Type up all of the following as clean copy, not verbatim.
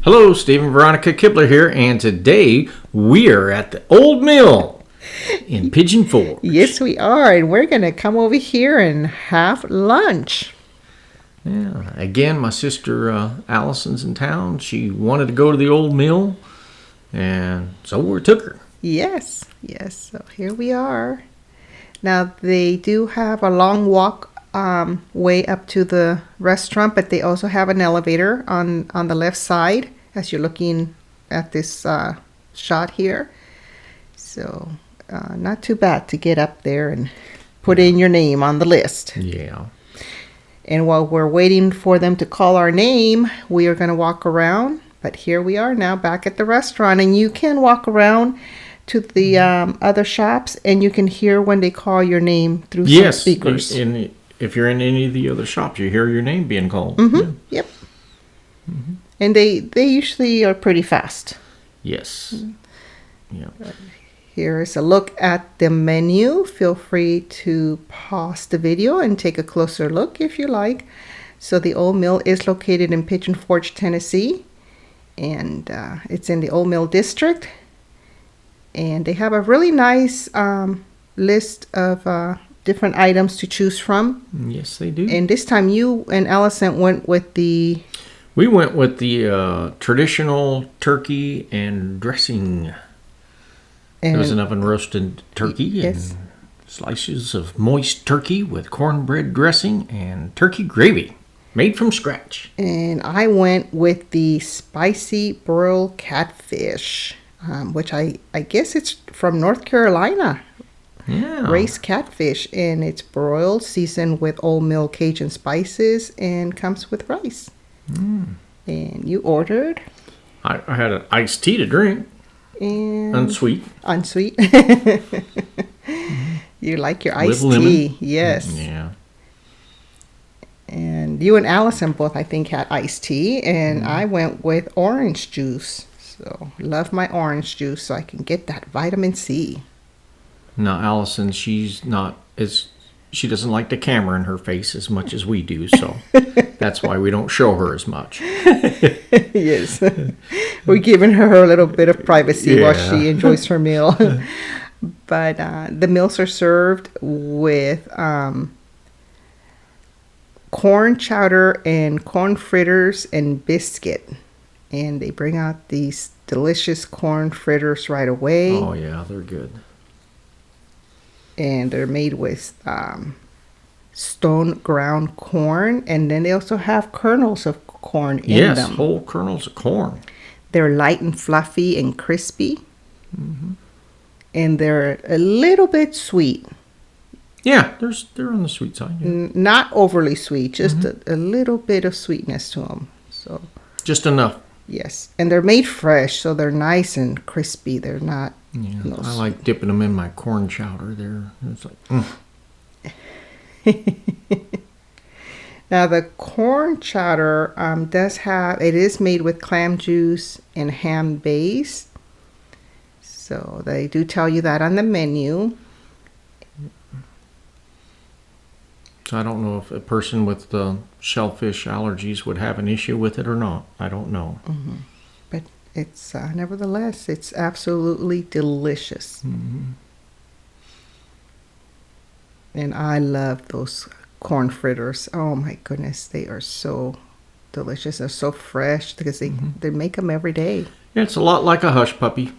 Hello, Steve and Veronica Kibler here, and today we are at the Old Mill in Pigeon Forge. Yes, we are, and we're going to come over here and have lunch. Yeah, again, my sister Allison's in town. She wanted to go to the Old Mill, and so we took her. Yes, so here we are. Now, they do have a long walk way up to the restaurant, but they also have an elevator on the left side as you're looking at this shot here. So not too bad to get up there and put in your name on the list. Yeah. And while we're waiting for them to call our name, we are going to walk around. But here we are now back at the restaurant, and you can walk around to the other shops, and you can hear when they call your name through some speakers. Yes, if you're in any of the other shops, you hear your name being called. Mm-hmm. Yeah. Yep. Mm-hmm. And they usually are pretty fast. Yes. Yeah. Here is a look at the menu. Feel free to pause the video and take a closer look if you like. So the Old Mill is located in Pigeon Forge, Tennessee, and it's in the Old Mill District. And they have a really nice list of different items to choose from. Yes, they do. And this time you and Allison went with the... We went with the traditional turkey and dressing. It was an oven roasted turkey, yes, and slices of moist turkey with cornbread dressing and turkey gravy made from scratch. And I went with the spicy broiled catfish, which I guess it's from North Carolina. Yeah. Raised catfish, and it's broiled, seasoned with Old Mill Cajun spices, and comes with rice. And you ordered? I had an iced tea to drink. And unsweet. You like your iced with tea? Lemon. Yes. Yeah. And you and Allison both, I think, had iced tea, and I went with orange juice. So love my orange juice, so I can get that vitamin C. Now, Allison, she doesn't like the camera in her face as much as we do, so that's why we don't show her as much. Yes. We're giving her a little bit of privacy while she enjoys her meal. But the meals are served with corn chowder and corn fritters and biscuit. And they bring out these delicious corn fritters right away. Oh, yeah, they're good. And they're made with stone ground corn, and then they also have kernels of corn in them. Yes, whole kernels of corn. They're light and fluffy and crispy, and they're a little bit sweet. Yeah, they're on the sweet side. Yeah. Not overly sweet, just a little bit of sweetness to them. So just enough. Yes, and they're made fresh, so they're nice and crispy. They're not. Yeah, I like dipping them in my corn chowder there. It's like, Now the corn chowder it is made with clam juice and ham base. So they do tell you that on the menu. So I don't know if a person with the shellfish allergies would have an issue with it or not. I don't know. But it's nevertheless, it's absolutely delicious. And I love those corn fritters. Oh my goodness, they are so delicious. They're so fresh because they make them every day. Yeah, it's a lot like a hush puppy.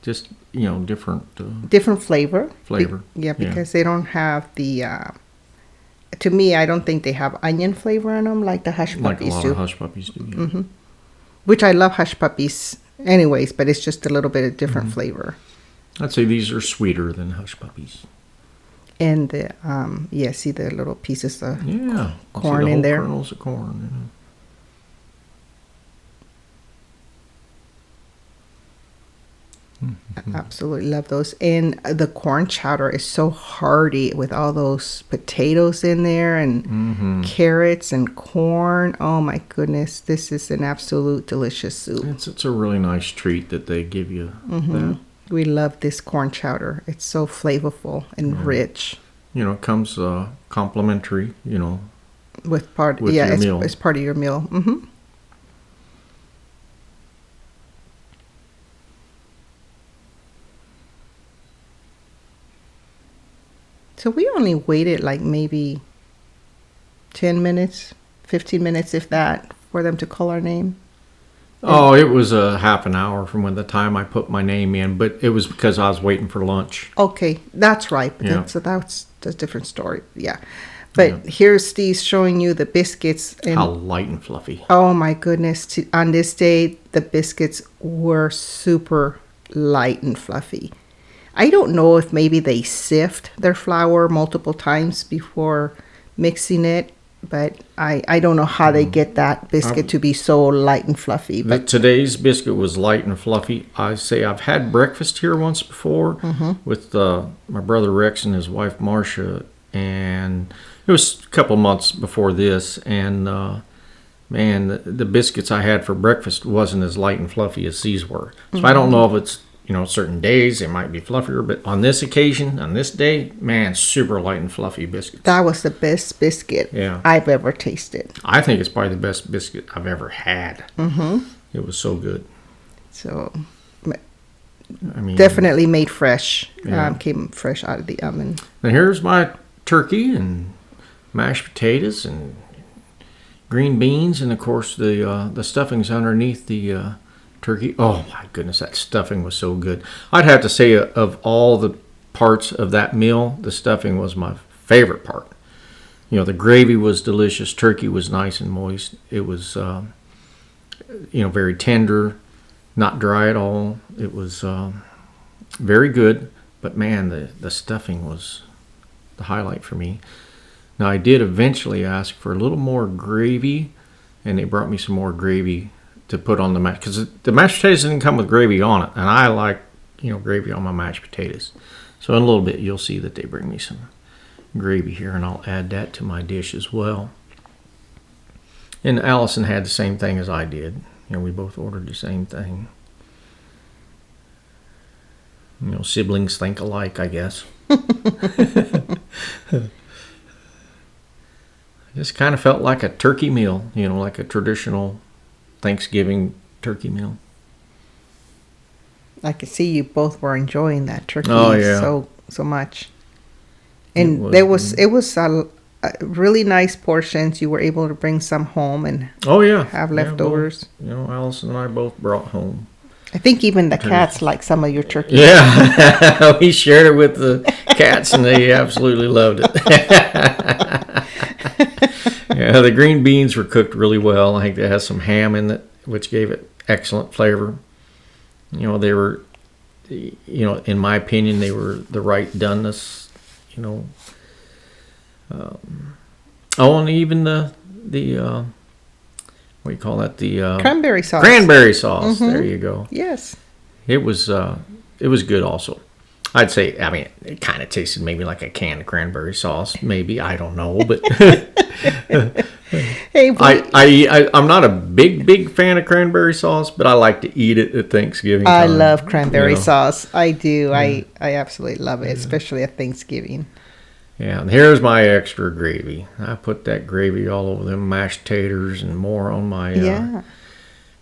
Just, different. Different flavor. Flavor. Because they don't have the... to me, I don't think they have onion flavor in them like the hush puppies do. Like a lot of hush puppies do, yeah. Which I love hush puppies anyways, but it's just a little bit of different flavor. I'd say these are sweeter than hush puppies. And the see the little pieces of corn see the in there. Kernels of corn. Absolutely love those. And the corn chowder is so hearty with all those potatoes in there and carrots and corn. Oh my goodness, this is an absolute delicious soup. It's a really nice treat that they give you. That. We love this corn chowder. It's so flavorful and rich. It comes complimentary, with your meal. It's part of your meal. So we only waited like maybe 10 minutes, 15 minutes, if that, for them to call our name. Oh, it was a half an hour from when the time I put my name in, but it was because I was waiting for lunch. Okay, that's right. But Yeah. that's a different story. Yeah. But Yeah. here's Steve showing you the biscuits. And How light and fluffy. oh my goodness. On this day, the biscuits were super light and fluffy. I don't know if maybe they sift their flour multiple times before mixing it, but I don't know how they get that biscuit to be so light and fluffy. But Today's biscuit was light and fluffy. I say I've had breakfast here once before with my brother Rex and his wife Marcia, and it was a couple months before this. And man, the biscuits I had for breakfast wasn't as light and fluffy as these were. So I don't know if it's certain days it might be fluffier, but on this occasion, on this day, man, super light and fluffy biscuits. that was the best biscuit Yeah. I've ever tasted. I think it's probably the best biscuit I've ever had. It was so good. So I mean, definitely made fresh. Yeah. Came fresh out of the oven. Now here's my turkey and mashed potatoes and green beans, and of course the stuffing's underneath the turkey. Oh my goodness, that stuffing was so good. I'd have to say of all the parts of that meal, the stuffing was my favorite part. The gravy was delicious. Turkey was nice and moist. It was very tender, not dry at all. It was very good. But man, the stuffing was the highlight for me. Now I did eventually ask for a little more gravy, and they brought me some more gravy to put on the mash, because the mashed potatoes didn't come with gravy on it, and I like gravy on my mashed potatoes. So in a little bit you'll see that they bring me some gravy here, and I'll add that to my dish as well. And Allison had the same thing as I did. We both ordered the same thing. Siblings think alike, I guess. Just kind of felt like a turkey meal, like a traditional Thanksgiving turkey meal. I could see you both were enjoying that turkey so much. And it was a really nice portions. You were able to bring some home and have leftovers. Allison and I both brought home. I think even the cats like some of your turkey. Yeah, we shared it with the cats, and they absolutely loved it. Yeah, the green beans were cooked really well. I think they had some ham in it, which gave it excellent flavor. They were, in my opinion, they were the right doneness. And even the what do you call that? The cranberry sauce. Cranberry sauce. There you go. Yes. It was good also. I'd say, it kind of tasted maybe like a canned cranberry sauce. Maybe, I don't know, but Hey, I'm not a big fan of cranberry sauce, but I like to eat it at Thanksgiving time. I love cranberry sauce. I do. I absolutely love it, especially at Thanksgiving. Yeah, and here's my extra gravy. I put that gravy all over them mashed taters and more on my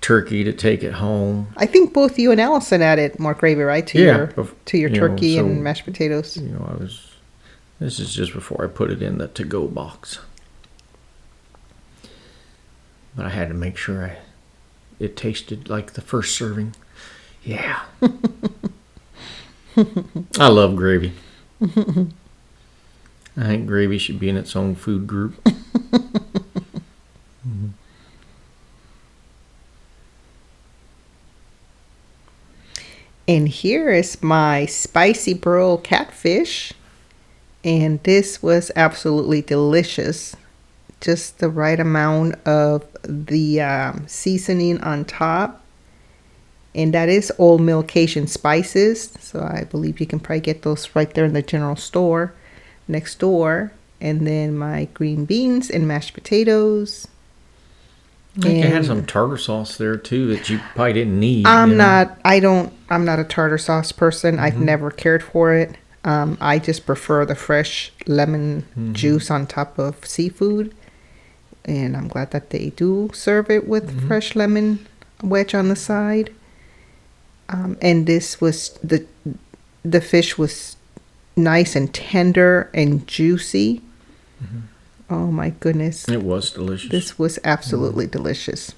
turkey to take it home. I think both you and Allison added more gravy, right, to your turkey and mashed potatoes. This is just before I put it in the to-go box. But I had to make sure it tasted like the first serving. Yeah. I love gravy. I think gravy should be in its own food group. And here is my spicy broil catfish. And this was absolutely delicious. Just the right amount of the seasoning on top. And that is Old Mill Cajun spices. So I believe you can probably get those right there in the general store next door. And then my green beans and mashed potatoes. I think you had some tartar sauce there too that you probably didn't need. I'm not a tartar sauce person. I've never cared for it. I just prefer the fresh lemon juice on top of seafood. And I'm glad that they do serve it with fresh lemon wedge on the side. And this was the fish was nice and tender and juicy. Oh my goodness. It was delicious. This was absolutely delicious.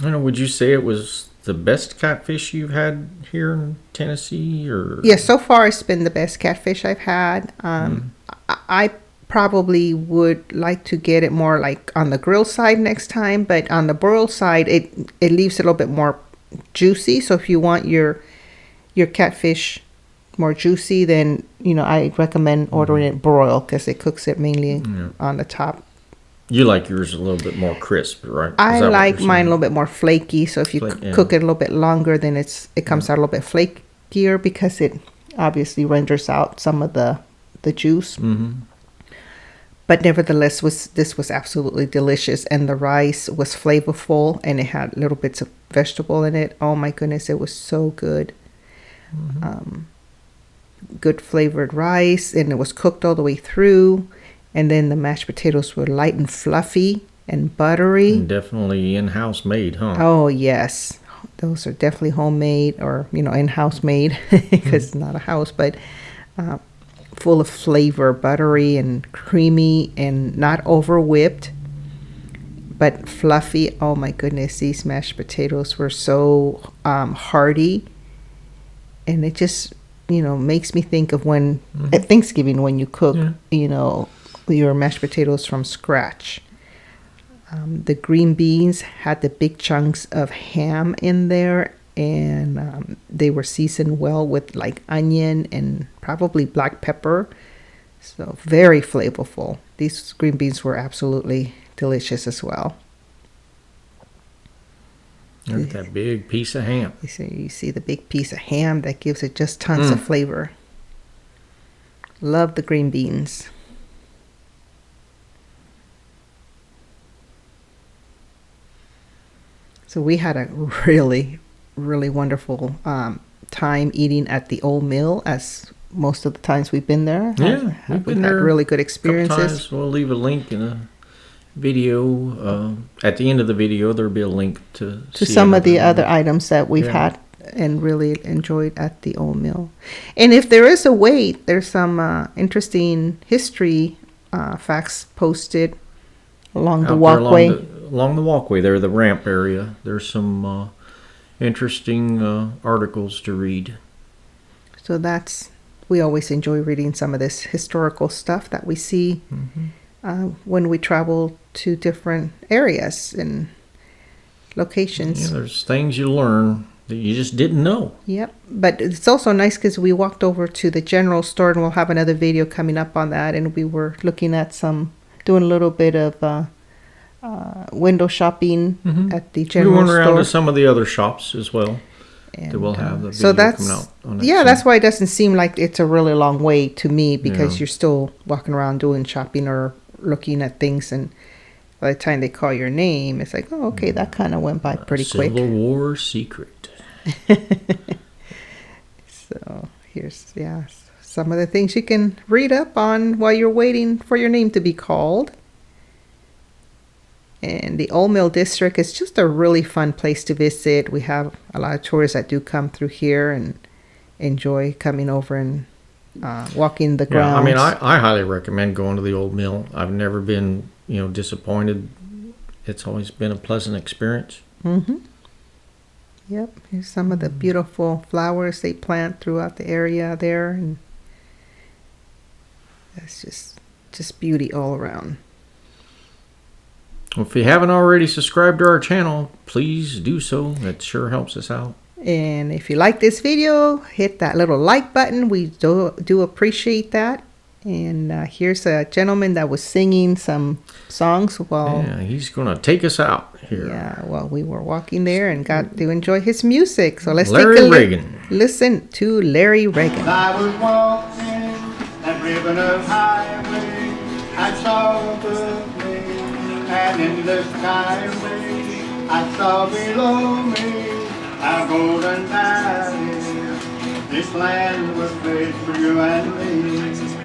I know, would you say it was the best catfish you've had here in Tennessee, or? Yeah, so far it's been the best catfish I've had. I probably would like to get it more like on the grill side next time, but on the broil side, it leaves it a little bit more juicy. So if you want your catfish more juicy, then I recommend ordering it broiled because it cooks it mainly on the top. You like yours a little bit more crisp, right? I like mine a little bit more flaky. So if you cook it a little bit longer, then it comes out a little bit flakier because it obviously renders out some of the juice. Mm-hmm. But nevertheless, this was absolutely delicious, and the rice was flavorful, and it had little bits of vegetable in it. Oh my goodness, it was so good. Mm-hmm. Good flavored rice, and it was cooked all the way through. And then the mashed potatoes were light and fluffy and buttery. And definitely in-house made, huh? Oh, yes. Those are definitely homemade or, in-house made because it's not a house, but full of flavor, buttery and creamy and not over whipped, but fluffy. Oh, my goodness. These mashed potatoes were so hearty. And it just, makes me think of when at Thanksgiving when you cook, your mashed potatoes from scratch. The green beans had the big chunks of ham in there, and they were seasoned well with like onion and probably black pepper. So very flavorful. These green beans were absolutely delicious as well. Look at that big piece of ham. You see the big piece of ham that gives it just tons of flavor. Love the green beans. So we had a really, really wonderful time eating at the Old Mill, as most of the times we've been there. Yeah, we've been there. Really good experiences. We'll leave a link in the video. At the end of the video, there'll be a link to some of the other items that we've had and really enjoyed at the Old Mill. And if there is a wait, there's some interesting history facts posted along the walkway. Along the walkway there, the ramp area, there's some interesting articles to read. So we always enjoy reading some of this historical stuff that we see when we travel to different areas and locations. Yeah, there's things you learn that you just didn't know. Yep, but it's also nice because we walked over to the general store, and we'll have another video coming up on that, and we were looking at doing a little bit of window shopping at the general store. We went around to some of the other shops as well. And that will have the video coming out on that. That's why it doesn't seem like it's a really long way to me, because you're still walking around doing shopping or looking at things, and by the time they call your name, it's like, oh, okay, that kind of went by pretty quick. Civil War secret. So here's some of the things you can read up on while you're waiting for your name to be called. And the Old Mill District is just a really fun place to visit. We have a lot of tourists that do come through here and enjoy coming over and walking the grounds. I mean, I highly recommend going to the Old Mill. I've never been, disappointed. It's always been a pleasant experience. Yep, here's some of the beautiful flowers they plant throughout the area there, and that's just beauty all around. Well, if you haven't already subscribed to our channel, please do so. That sure helps us out. And if you like this video, hit that little like button. We do appreciate that. And here's a gentleman that was singing some songs while... Yeah, he's going to take us out here. Yeah, while we were walking there and got to enjoy his music. So let's Larry take a Reagan. Listen to Larry Reagan. I was walking that ribbon of highway. I saw above me, and in the skyway, I saw below me a golden valley. This land was made for you and me.